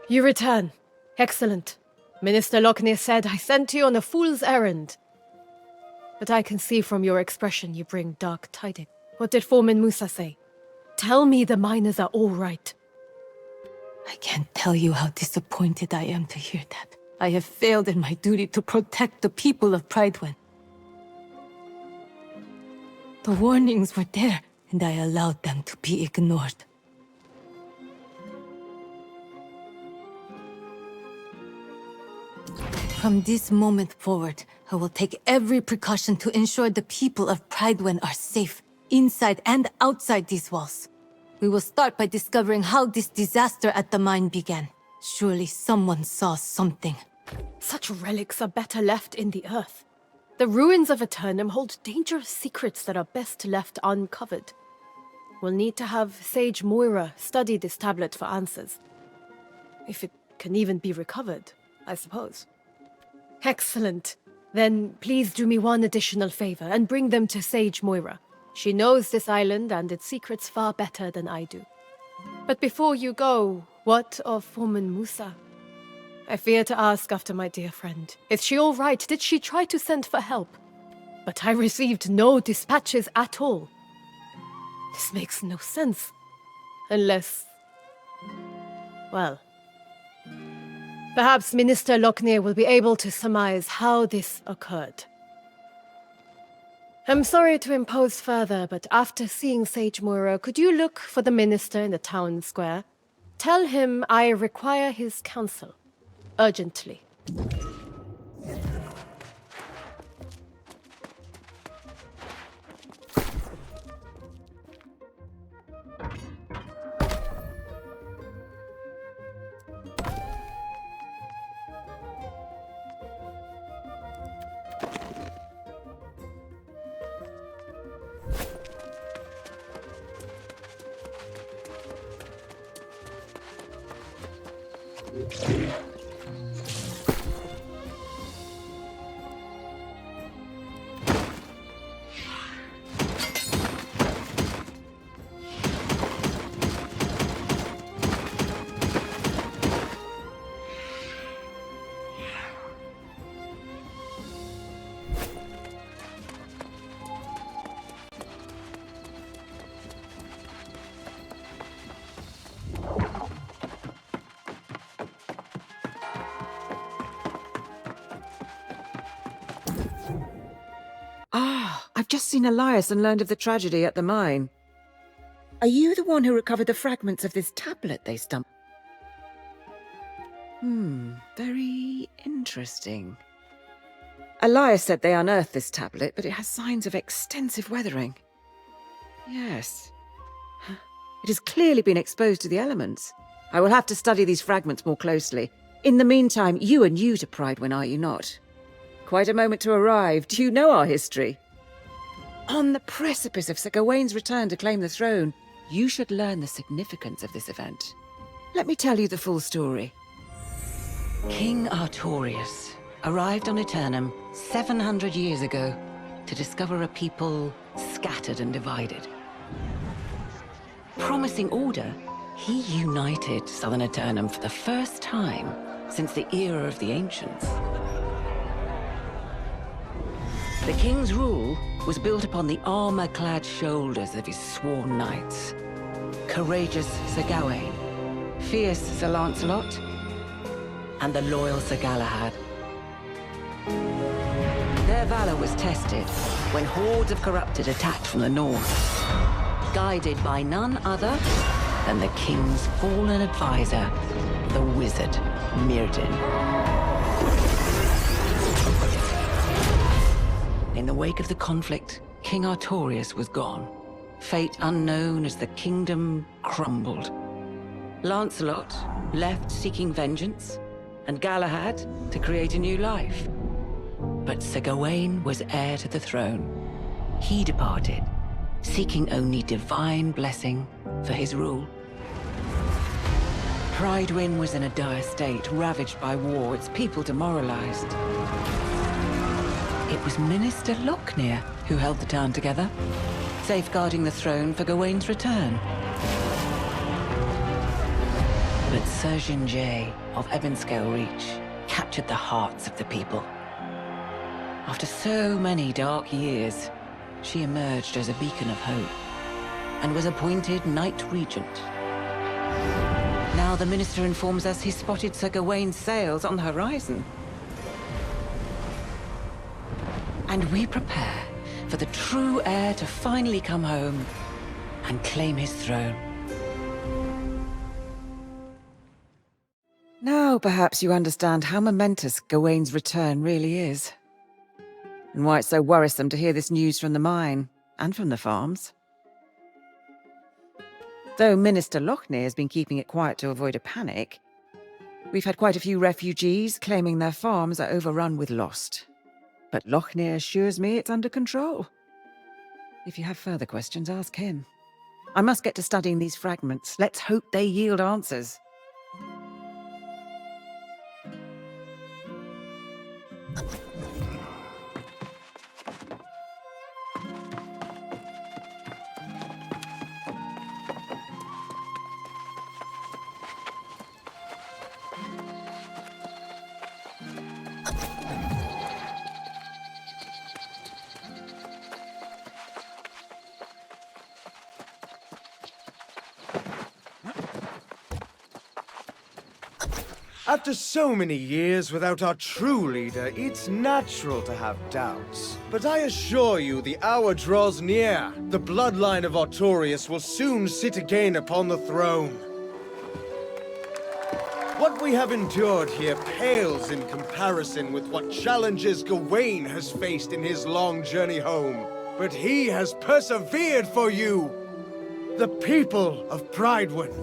You return. Excellent. Minister Lockney said I sent you on a fool's errand. But I can see from your expression you bring dark tidings. What did Foreman Musa say? Tell me the miners are all right. I can't tell you how disappointed I am to hear that. I have failed in my duty to protect the people of Pridewen. The warnings were there, and I allowed them to be ignored. From this moment forward, I will take every precaution to ensure the people of Pridewen are safe, inside and outside these walls. We will start by discovering how this disaster at the mine began. Surely someone saw something. Such relics are better left in the earth. The ruins of Aeternum hold dangerous secrets that are best left uncovered. We'll need to have Sage Moira study this tablet for answers. If it can even be recovered, I suppose. Excellent. Then please do me one additional favor and bring them to Sage Moira. She knows this island and its secrets far better than I do. But before you go, what of Foreman Musa? I fear to ask after my dear friend. Is she all right? Did she try to send for help? But I received no dispatches at all. This makes no sense. Unless... well... perhaps Minister Lockney will be able to surmise how this occurred. I'm sorry to impose further, but after seeing Sage Moira, could you look for the minister in the town square? Tell him I require his counsel. Urgently. I've just seen Elias and learned of the tragedy at the mine. Are you the one who recovered the fragments of this tablet they stumped? Very interesting. Elias said they unearthed this tablet, but it has signs of extensive weathering. Yes. It has clearly been exposed to the elements. I will have to study these fragments more closely. In the meantime, you are new to Pridewen, are you not? Quite a moment to arrive. Do you know our history? On the precipice of Sir Gawain's return to claim the throne, you should learn the significance of this event. Let me tell you the full story. King Artorius arrived on Aeternum 700 years ago to discover a people scattered and divided. Promising order, he united southern Aeternum for the first time since the era of the Ancients. The king's rule was built upon the armor-clad shoulders of his sworn knights. Courageous Sir Gawain, fierce Sir Lancelot, and the loyal Sir Galahad. Their valor was tested when hordes of corrupted attacked from the north, guided by none other than the king's fallen advisor, the wizard Myrddin. In the wake of the conflict, King Artorius was gone. Fate unknown as the kingdom crumbled. Lancelot left seeking vengeance, and Galahad to create a new life. But Sir Gawain was heir to the throne. He departed, seeking only divine blessing for his rule. Pridewen was in a dire state, ravaged by war, its people demoralized. It was Minister Lockney who held the town together, safeguarding the throne for Gawain's return. But Surgeon Jay of Ebonscale Reach captured the hearts of the people. After so many dark years, she emerged as a beacon of hope and was appointed Knight Regent. Now the Minister informs us he spotted Sir Gawain's sails on the horizon. And we prepare for the true heir to finally come home and claim his throne. Now perhaps you understand how momentous Gawain's return really is. And why it's so worrisome to hear this news from the mine, and from the farms. Though Minister Lochner has been keeping it quiet to avoid a panic, we've had quite a few refugees claiming their farms are overrun with Lost. But Lochner assures me it's under control. If you have further questions, ask him. I must get to studying these fragments. Let's hope they yield answers. After so many years without our true leader, it's natural to have doubts. But I assure you, the hour draws near. The bloodline of Artorius will soon sit again upon the throne. What we have endured here pales in comparison with what challenges Gawain has faced in his long journey home. But he has persevered for you, the people of Prydwen.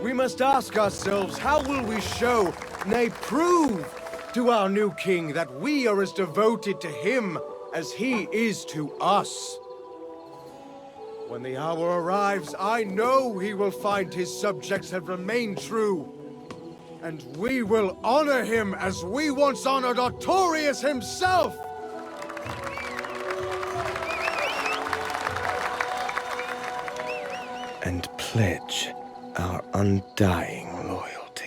We must ask ourselves, how will we show, nay prove, to our new king that we are as devoted to him as he is to us? When the hour arrives, I know he will find his subjects have remained true. And we will honor him as we once honored Artorius himself! And pledge our undying loyalty.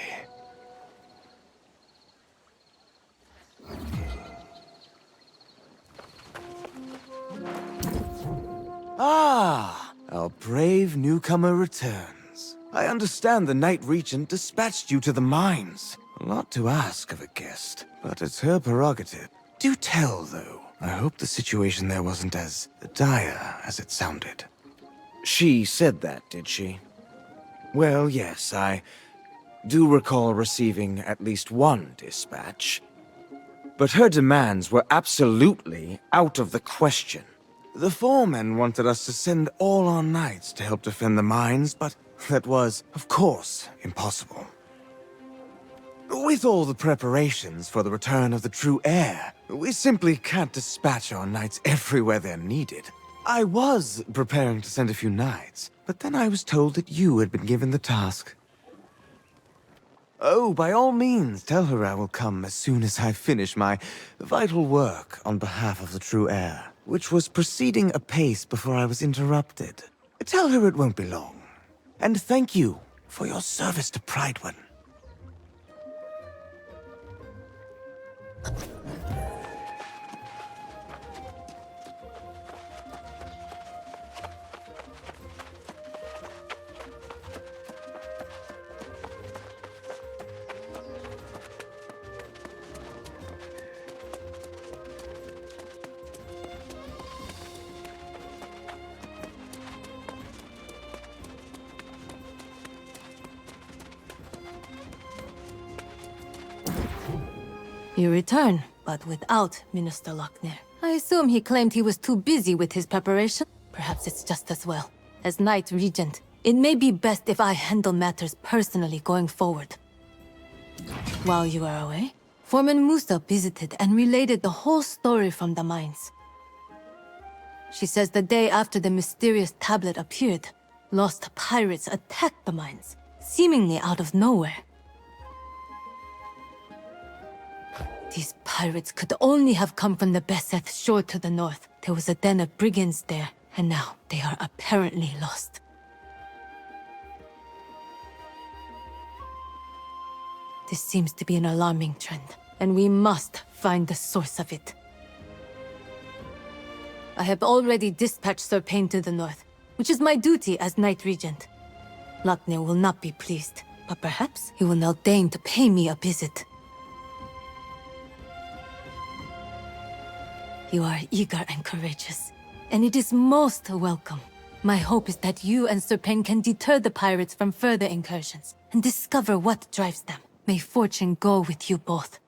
Ah, our brave newcomer returns. I understand the Knight Regent dispatched you to the mines. A lot to ask of a guest, but it's her prerogative. Do tell, though. I hope the situation there wasn't as dire as it sounded. She said that, did she? Well, yes, I do recall receiving at least one dispatch. But her demands were absolutely out of the question. The foremen wanted us to send all our knights to help defend the mines, but that was, of course, impossible. With all the preparations for the return of the true heir, we simply can't dispatch our knights everywhere they're needed. I was preparing to send a few knights, but then I was told that you had been given the task. Oh, by all means, tell her I will come as soon as I finish my vital work on behalf of the true heir, which was proceeding apace before I was interrupted. Tell her it won't be long. And thank you for your service to Prydwen. You return, but without Minister Lochner. I assume he claimed he was too busy with his preparation. Perhaps it's just as well. As Knight Regent, it may be best if I handle matters personally going forward. While you are away, Foreman Musa visited and related the whole story from the mines. She says the day after the mysterious tablet appeared, lost pirates attacked the mines, seemingly out of nowhere. These pirates could only have come from the Beseth shore to the north. There was a den of brigands there, and now they are apparently lost. This seems to be an alarming trend, and we must find the source of it. I have already dispatched Sir Payne to the north, which is my duty as Knight Regent. Lochner will not be pleased, but perhaps he will now deign to pay me a visit. You are eager and courageous, and it is most welcome. My hope is that you and Sir Payne can deter the pirates from further incursions, and discover what drives them. May fortune go with you both.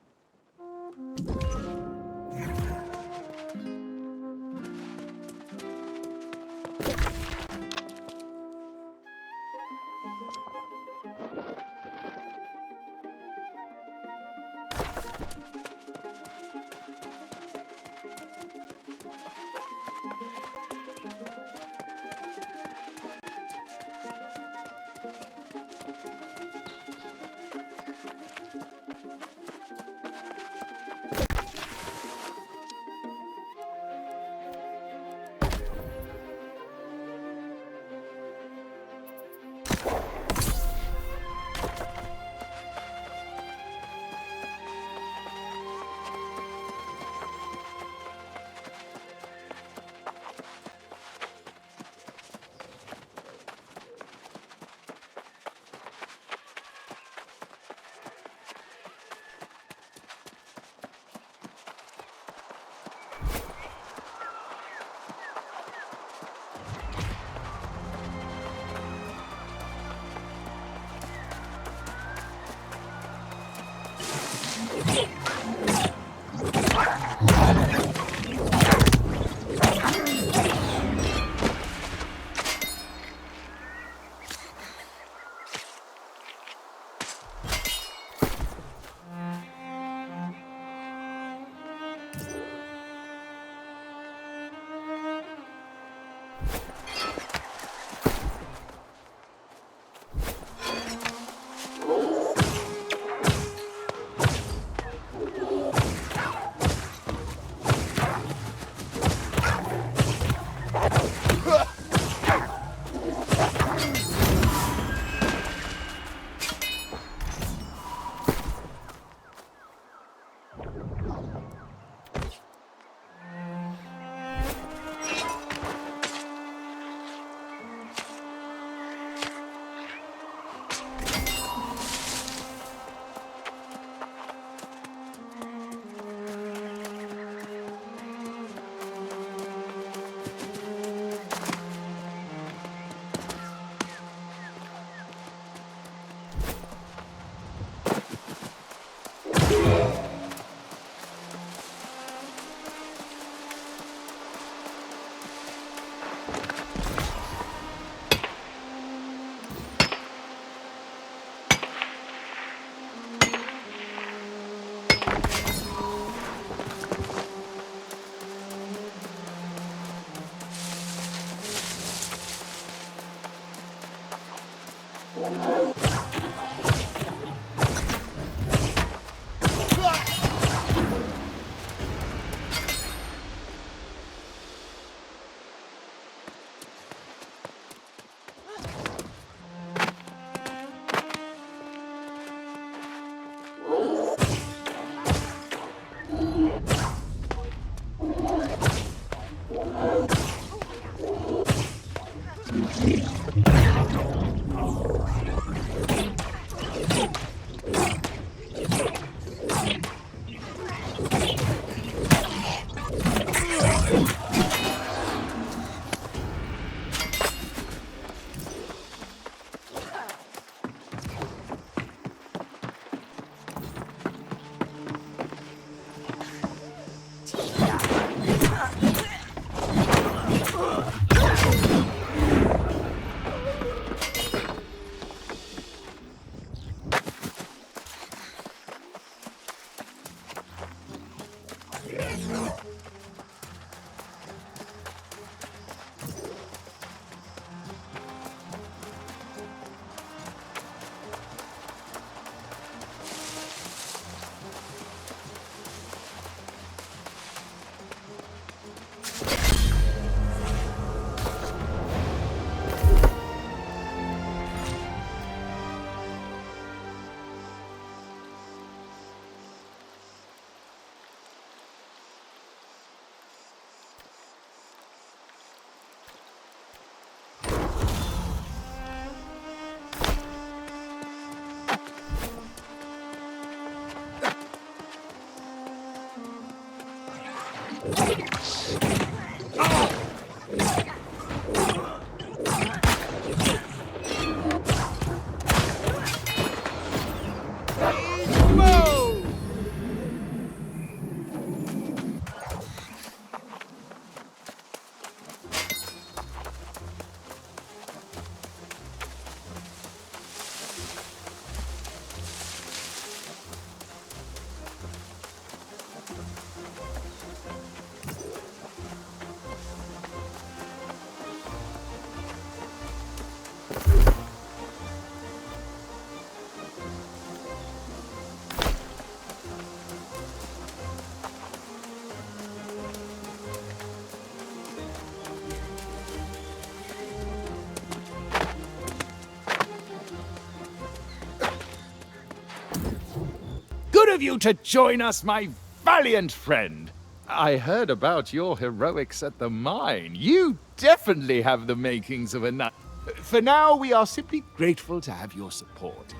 of you to join us, my valiant friend. I heard about your heroics at the mine. You definitely have the makings of a knight. For now, we are simply grateful to have your support.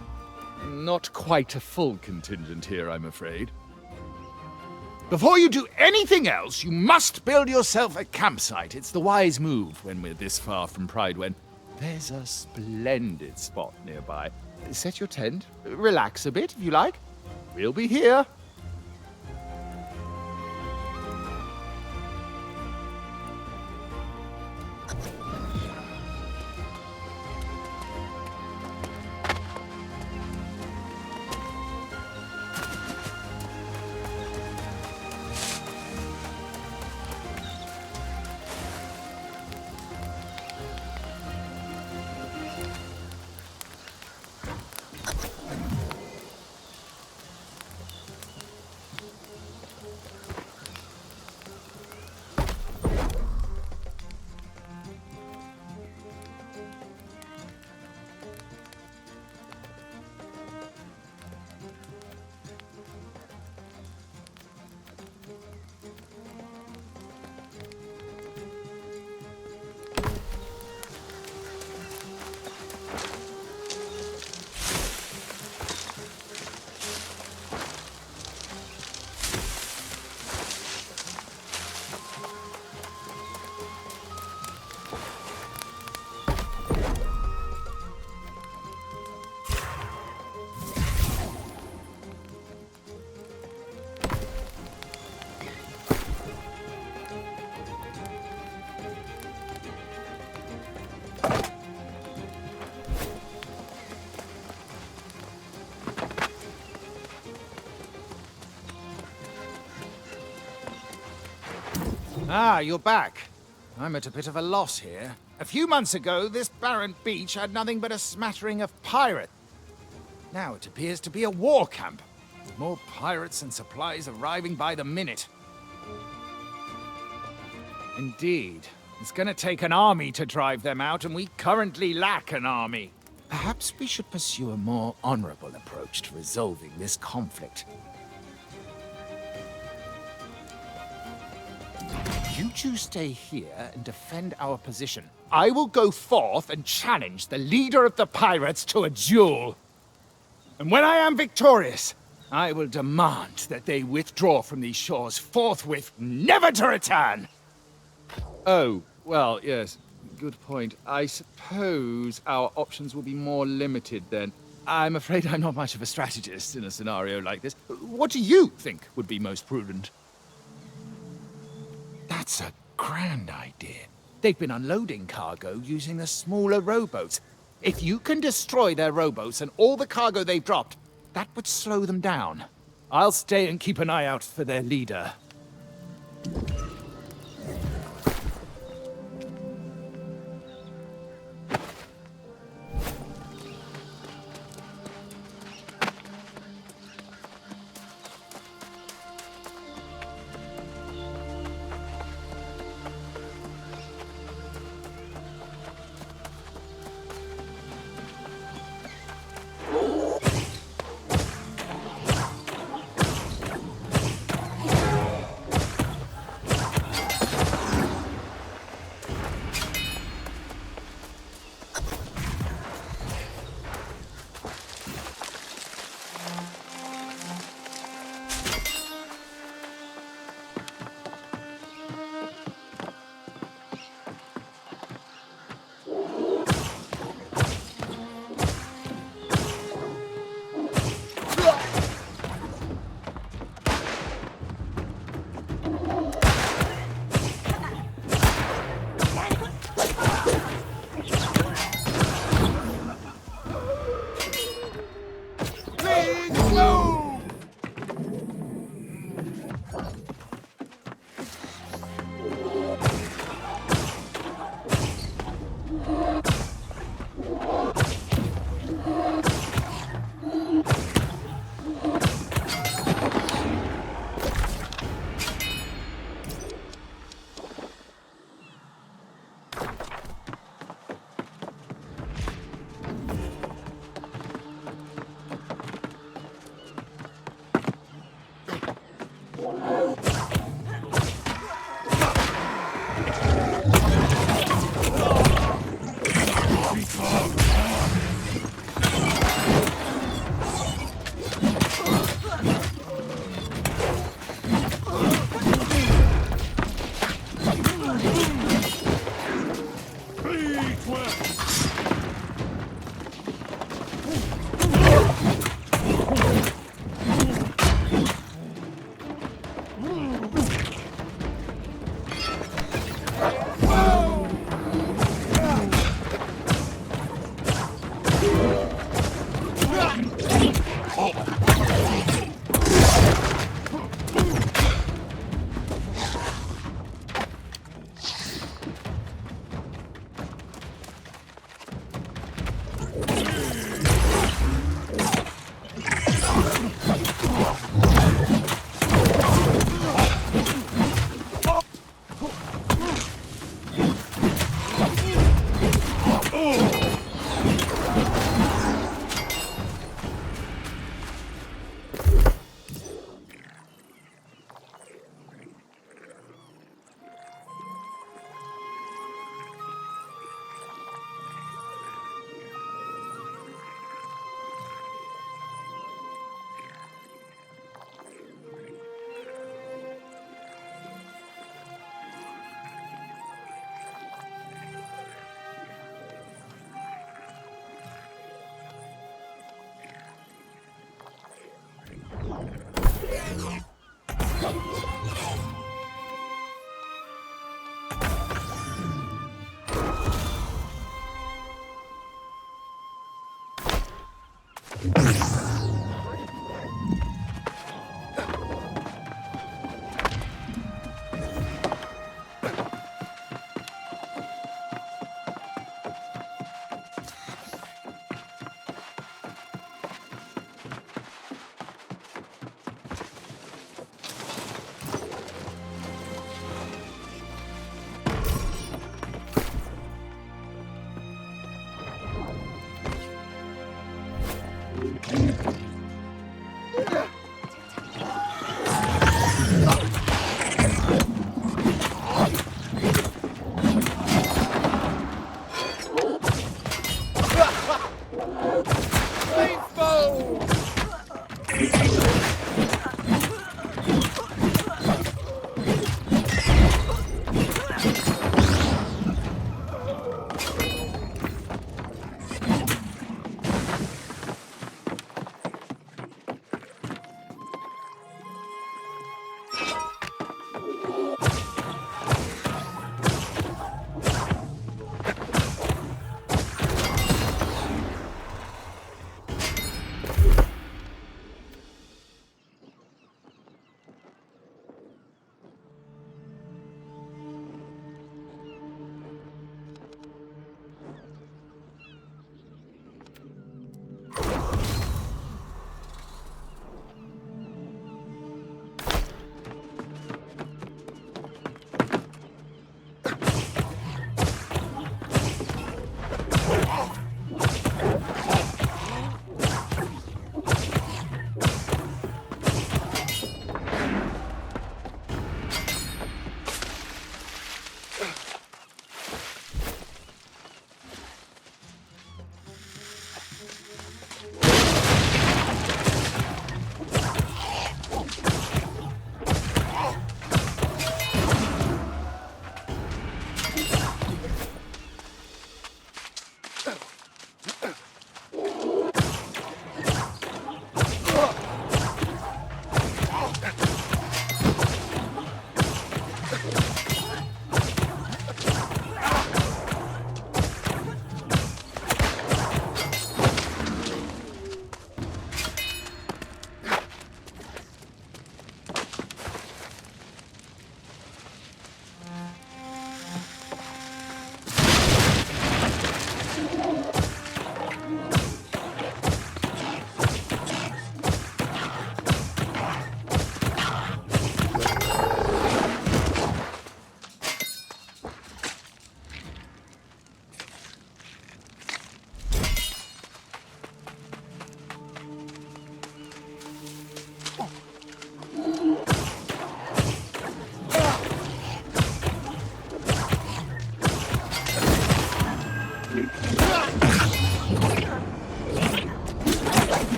Not quite a full contingent here, I'm afraid. Before you do anything else, you must build yourself a campsite. It's the wise move when we're this far from Pridewen. There's a splendid spot nearby. Set your tent, relax a bit if you like. We'll be here. Ah, you're back. I'm at a bit of a loss here. A few months ago, this barren beach had nothing but a smattering of pirates. Now it appears to be a war camp. More pirates and supplies arriving by the minute. Indeed. It's gonna take an army to drive them out, and we currently lack an army. Perhaps we should pursue a more honorable approach to resolving this conflict. You two stay here and defend our position. I will go forth and challenge the leader of the pirates to a duel. And when I am victorious, I will demand that they withdraw from these shores forthwith, never to return. Oh, well, yes, good point. I suppose our options will be more limited then. I'm afraid I'm not much of a strategist in a scenario like this. What do you think would be most prudent? That's a grand idea. They've been unloading cargo using the smaller rowboats. If you can destroy their rowboats and all the cargo they've dropped, that would slow them down. I'll stay and keep an eye out for their leader.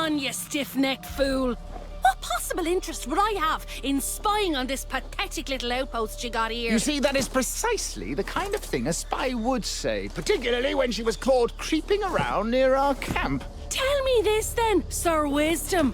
on, you stiff-necked fool. What possible interest would I have in spying on this pathetic little outpost you got here? You see, that is precisely the kind of thing a spy would say, particularly when she was caught creeping around near our camp. Tell me this then, Sir Wisdom.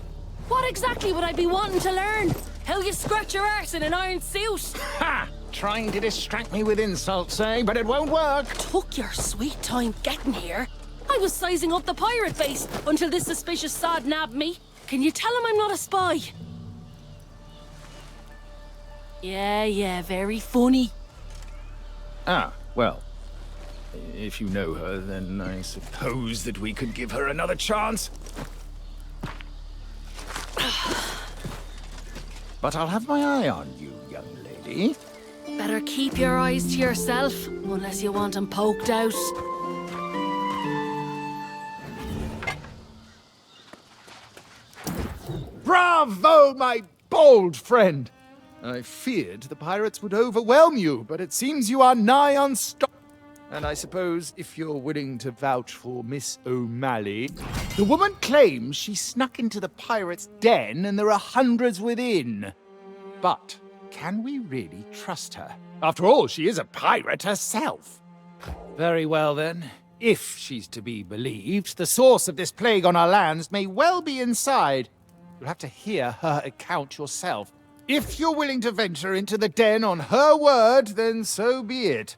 What exactly would I be wanting to learn? How you scratch your arse in an iron suit? Ha! Trying to distract me with insults, eh? But it won't work. Took your sweet time getting here. I was sizing up the pirate base until this suspicious sod nabbed me. Can you tell him I'm not a spy? Yeah, very funny. Ah, well. If you know her, then I suppose that we could give her another chance. But I'll have my eye on you, young lady. Better keep your eyes to yourself, unless you want 'em poked out. Bravo, my bold friend! I feared the pirates would overwhelm you, but it seems you are nigh unstoppable. And I suppose if you're willing to vouch for Miss O'Malley, the woman claims she snuck into the pirates' den and there are hundreds within. But can we really trust her? After all, she is a pirate herself. Very well then. If she's to be believed, the source of this plague on our lands may well be inside. You'll have to hear her account yourself. If you're willing to venture into the den on her word, then so be it.